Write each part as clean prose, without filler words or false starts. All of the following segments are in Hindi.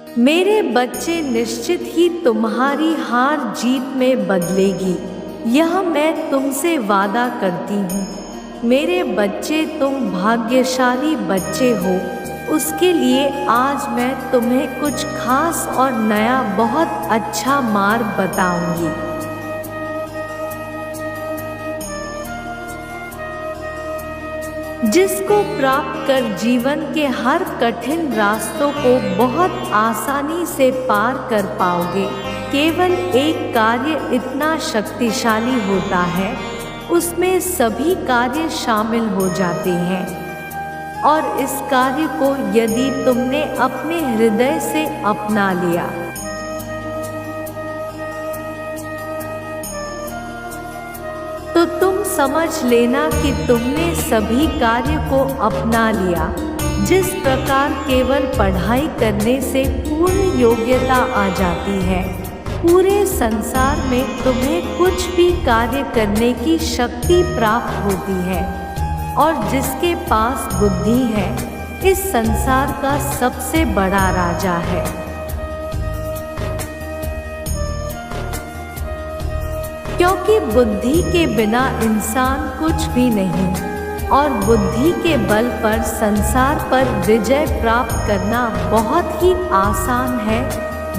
मेरे बच्चे, निश्चित ही तुम्हारी हार जीत में बदलेगी, यह मैं तुमसे वादा करती हूँ। मेरे बच्चे, तुम भाग्यशाली बच्चे हो, उसके लिए आज मैं तुम्हें कुछ खास और नया बहुत अच्छा मार्ग बताऊंगी। जिसको प्राप्त कर जीवन के हर कठिन रास्तों को बहुत आसानी से पार कर पाओगे। केवल एक कार्य इतना शक्तिशाली होता है, उसमें सभी कार्य शामिल हो जाते हैं, और इस कार्य को यदि तुमने अपने हृदय से अपना लिया तो तुम समझ लेना कि तुमने सभी कार्य को अपना लिया। जिस प्रकार केवल पढ़ाई करने से पूर्ण योग्यता आ जाती है, पूरे संसार में तुम्हें कुछ भी कार्य करने की शक्ति प्राप्त होती है, और जिसके पास बुद्धि है, इस संसार का सबसे बड़ा राजा है। क्योंकि बुद्धि के बिना इंसान कुछ भी नहीं, और बुद्धि के बल पर संसार पर विजय प्राप्त करना बहुत ही आसान है।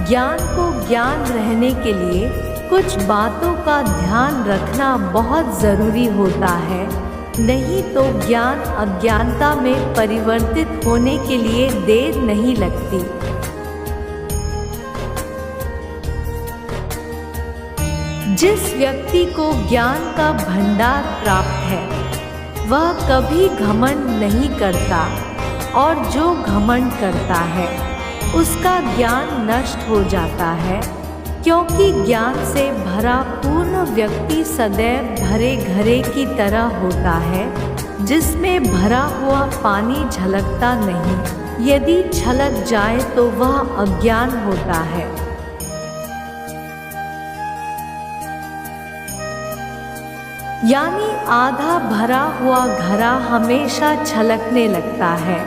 ज्ञान को ज्ञान रहने के लिए कुछ बातों का ध्यान रखना बहुत ज़रूरी होता है, नहीं तो ज्ञान अज्ञानता में परिवर्तित होने के लिए देर नहीं लगती। जिस व्यक्ति को ज्ञान का भंडार प्राप्त है, वह कभी घमंड नहीं करता, और जो घमंड करता है उसका ज्ञान नष्ट हो जाता है। क्योंकि ज्ञान से भरा पूर्ण व्यक्ति सदैव भरे घड़े की तरह होता है, जिसमें भरा हुआ पानी झलकता नहीं। यदि छलक जाए तो वह अज्ञान होता है। यानी आधा भरा हुआ घड़ा हमेशा छलकने लगता है,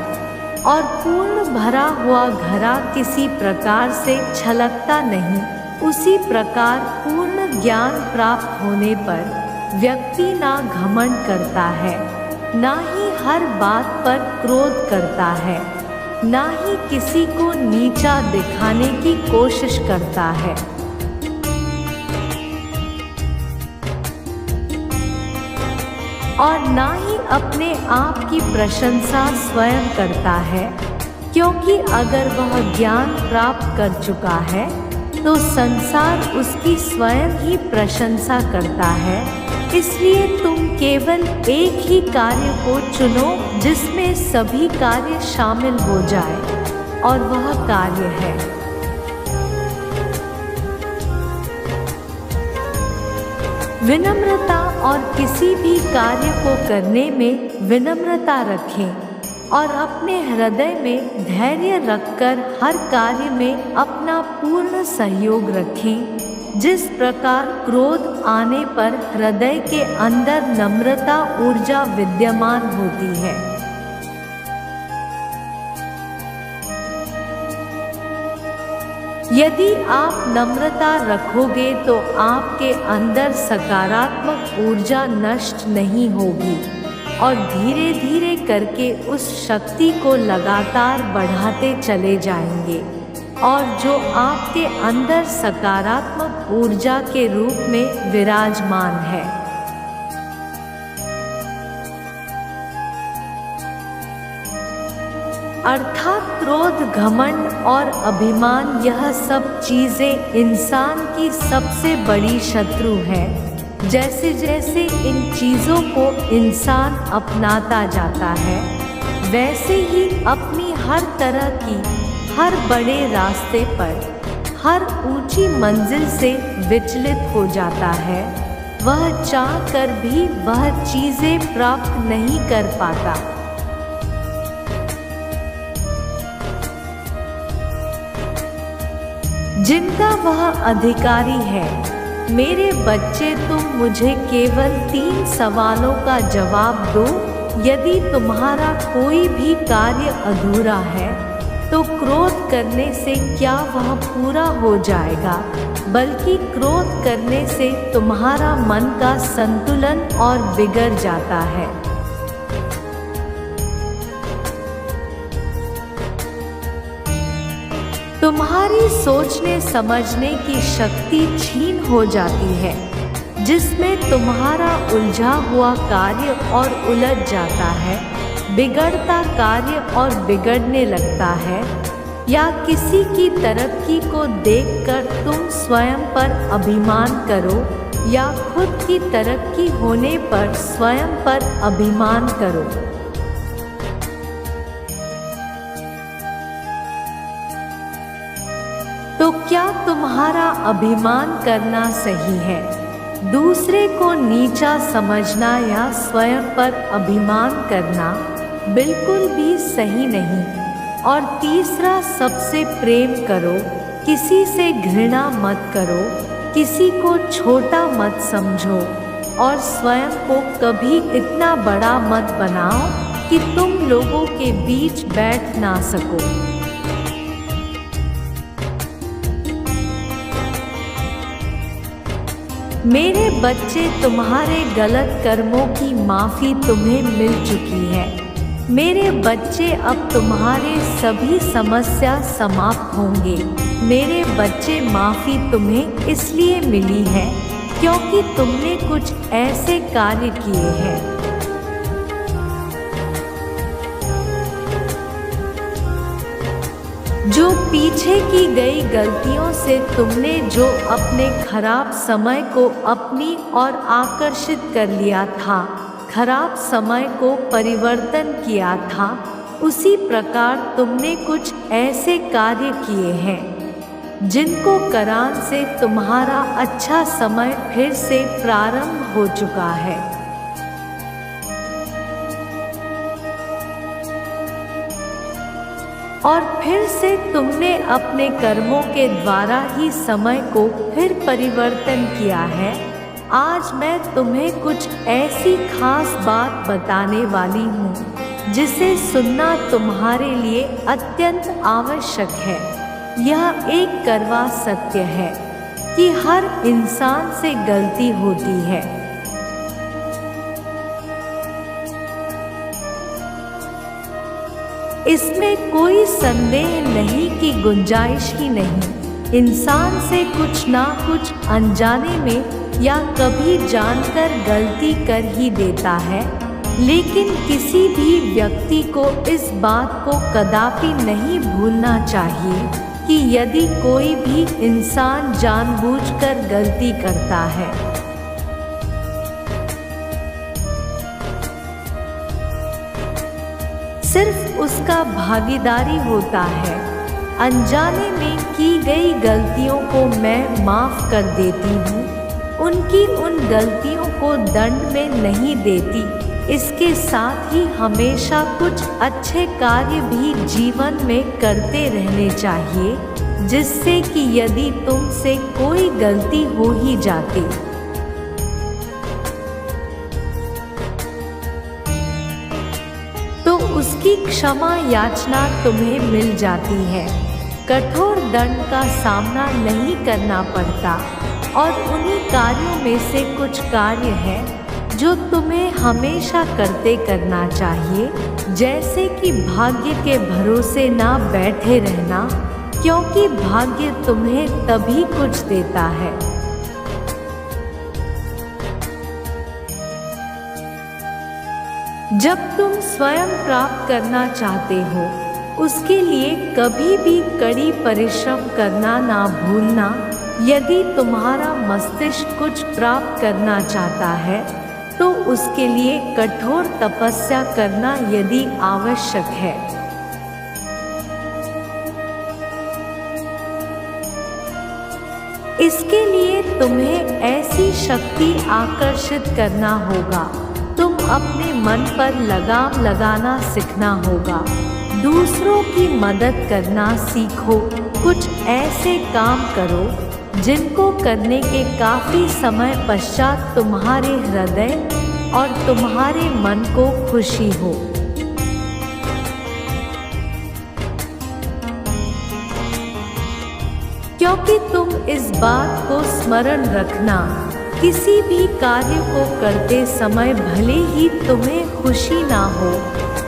और पूर्ण भरा हुआ घड़ा किसी प्रकार से छलकता नहीं। उसी प्रकार पूर्ण ज्ञान प्राप्त होने पर व्यक्ति ना घमंड करता है, ना ही हर बात पर क्रोध करता है, ना ही किसी को नीचा दिखाने की कोशिश करता है। और ना ही अपने आप की प्रशंसा स्वयं करता है, क्योंकि अगर वह ज्ञान प्राप्त कर चुका है तो संसार उसकी स्वयं ही प्रशंसा करता है। इसलिए तुम केवल एक ही कार्य को चुनो जिसमें सभी कार्य शामिल हो जाए, और वह कार्य है विनम्रता। और किसी भी कार्य को करने में विनम्रता रखें, और अपने हृदय में धैर्य रखकर हर कार्य में अपना पूर्ण सहयोग रखें। जिस प्रकार क्रोध आने पर हृदय के अंदर नम्रता ऊर्जा विद्यमान होती है, यदि आप नम्रता रखोगे तो आपके अंदर सकारात्मक ऊर्जा नष्ट नहीं होगी, और धीरे धीरे करके उस शक्ति को लगातार बढ़ाते चले जाएंगे, और जो आपके अंदर सकारात्मक ऊर्जा के रूप में विराजमान है। अर्थात क्रोध, घमंड और अभिमान, यह सब चीज़ें इंसान की सबसे बड़ी शत्रु है। जैसे जैसे इन चीज़ों को इंसान अपनाता जाता है, वैसे ही अपनी हर तरह की, हर बड़े रास्ते पर, हर ऊंची मंजिल से विचलित हो जाता है। वह चाह कर भी वह चीज़ें प्राप्त नहीं कर पाता। जिनका वह अधिकारी है। मेरे बच्चे, तुम मुझे केवल 3 सवालों का जवाब दो। यदि तुम्हारा कोई भी कार्य अधूरा है तो क्रोध करने से क्या वह पूरा हो जाएगा, बल्कि क्रोध करने से तुम्हारा मन का संतुलन और बिगड़ जाता है। तुम्हारी सोचने समझने की शक्ति छीन हो जाती है, जिसमें तुम्हारा उलझा हुआ कार्य और उलझ जाता है, बिगड़ता कार्य और बिगड़ने लगता है, या किसी की तरक्की को देखकर तुम स्वयं पर अभिमान करो या खुद की तरक्की होने पर स्वयं पर अभिमान करो। तो क्या तुम्हारा अभिमान करना सही है? दूसरे को नीचा समझना या स्वयं पर अभिमान करना बिल्कुल भी सही नहीं। और तीसरा, सबसे प्रेम करो, किसी से घृणा मत करो, किसी को छोटा मत समझो और स्वयं को कभी इतना बड़ा मत बनाओ कि तुम लोगों के बीच बैठ ना सको। मेरे बच्चे, तुम्हारे गलत कर्मों की माफ़ी तुम्हें मिल चुकी है। मेरे बच्चे, अब तुम्हारे सभी समस्या समाप्त होंगे। मेरे बच्चे, माफ़ी तुम्हें इसलिए मिली है क्योंकि तुमने कुछ ऐसे कार्य किए हैं जो पीछे की गई गलतियों से तुमने जो अपने खराब समय को अपनी ओर आकर्षित कर लिया था, खराब समय को परिवर्तन किया था, उसी प्रकार तुमने कुछ ऐसे कार्य किए हैं जिनको करान से तुम्हारा अच्छा समय फिर से प्रारंभ हो चुका है। और फिर से तुमने अपने कर्मों के द्वारा ही समय को फिर परिवर्तन किया है। आज मैं तुम्हें कुछ ऐसी खास बात बताने वाली हूँ जिसे सुनना तुम्हारे लिए अत्यंत आवश्यक है। यह एक कड़वा सत्य है कि हर इंसान से गलती होती है। इसमें कोई संदेह नहीं कि गुंजाइश ही नहीं। इंसान से कुछ ना कुछ अनजाने में या कभी जानकर गलती कर ही देता है, लेकिन किसी भी व्यक्ति को इस बात को कदापि नहीं भूलना चाहिए कि यदि कोई भी इंसान जानबूझकर गलती करता है सिर्फ उसका भागीदारी होता है। अनजाने में की गई गलतियों को मैं माफ़ कर देती हूँ, उनकी उन गलतियों को दंड में नहीं देती। इसके साथ ही हमेशा कुछ अच्छे कार्य भी जीवन में करते रहने चाहिए, जिससे कि यदि तुमसे कोई गलती हो ही जाती तो उसकी क्षमा याचना तुम्हें मिल जाती है। कठोर दंड का सामना नहीं करना पड़ता। और उन्हीं कार्यों में से कुछ कार्य हैं जो तुम्हें हमेशा करते करना चाहिए, जैसे कि भाग्य के भरोसे ना बैठे रहना, क्योंकि भाग्य तुम्हें तभी कुछ देता है जब तुम स्वयं प्राप्त करना चाहते हो। उसके लिए कभी भी कड़ी परिश्रम करना ना भूलना। यदि तुम्हारा मस्तिष्क कुछ प्राप्त करना चाहता है तो उसके लिए कठोर तपस्या करना यदि आवश्यक है। इसके लिए तुम्हें ऐसी शक्ति आकर्षित करना होगा। तुम अपने मन पर लगाम लगाना सीखना होगा। दूसरों की मदद करना सीखो। कुछ ऐसे काम करो जिनको करने के काफ़ी समय पश्चात तुम्हारे हृदय और तुम्हारे मन को खुशी हो। क्योंकि तुम इस बात को स्मरण रखना, किसी भी कार्य को करते समय भले ही तुम्हें खुशी ना हो,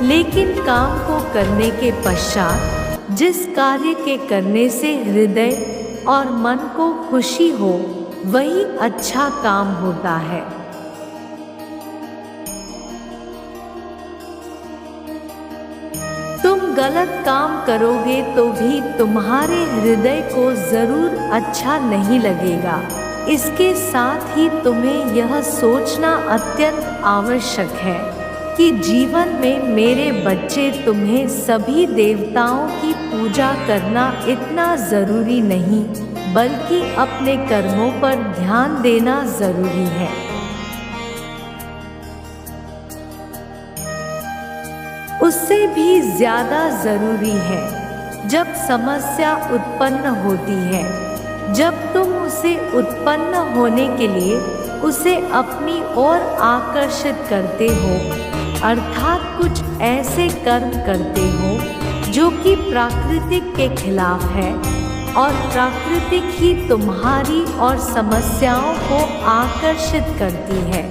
लेकिन काम को करने के पश्चात जिस कार्य के करने से हृदय और मन को खुशी हो, वही अच्छा काम होता है। तुम गलत काम करोगे तो भी तुम्हारे हृदय को जरूर अच्छा नहीं लगेगा। इसके साथ ही तुम्हें यह सोचना अत्यंत आवश्यक है कि जीवन में मेरे बच्चे, तुम्हें सभी देवताओं की पूजा करना इतना जरूरी नहीं, बल्कि अपने कर्मों पर ध्यान देना जरूरी है। उससे भी ज्यादा जरूरी है जब समस्या उत्पन्न होती है, जब तुम उसे उत्पन्न होने के लिए उसे अपनी ओर आकर्षित करते हो, अर्थात कुछ ऐसे कर्म करते हो जो कि प्राकृतिक के खिलाफ है, और प्राकृतिक ही तुम्हारी और समस्याओं को आकर्षित करती है।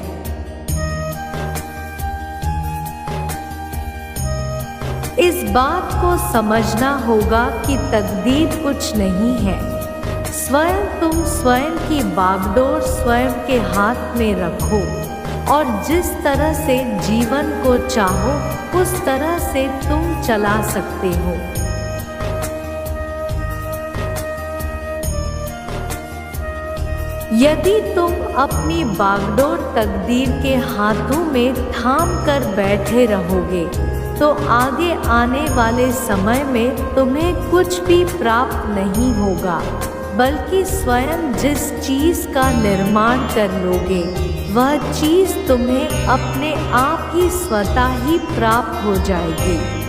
इस बात को समझना होगा कि तकदीर कुछ नहीं है, स्वयं तुम स्वयं की बागडोर स्वयं के हाथ में रखो और जिस तरह से जीवन को चाहो उस तरह से तुम चला सकते हो। यदि तुम अपनी बागडोर तकदीर के हाथों में थाम कर बैठे रहोगे तो आगे आने वाले समय में तुम्हें कुछ भी प्राप्त नहीं होगा, बल्कि स्वयं जिस चीज़ का निर्माण कर लोगे वह चीज़ तुम्हें अपने आप ही स्वतः ही प्राप्त हो जाएगी।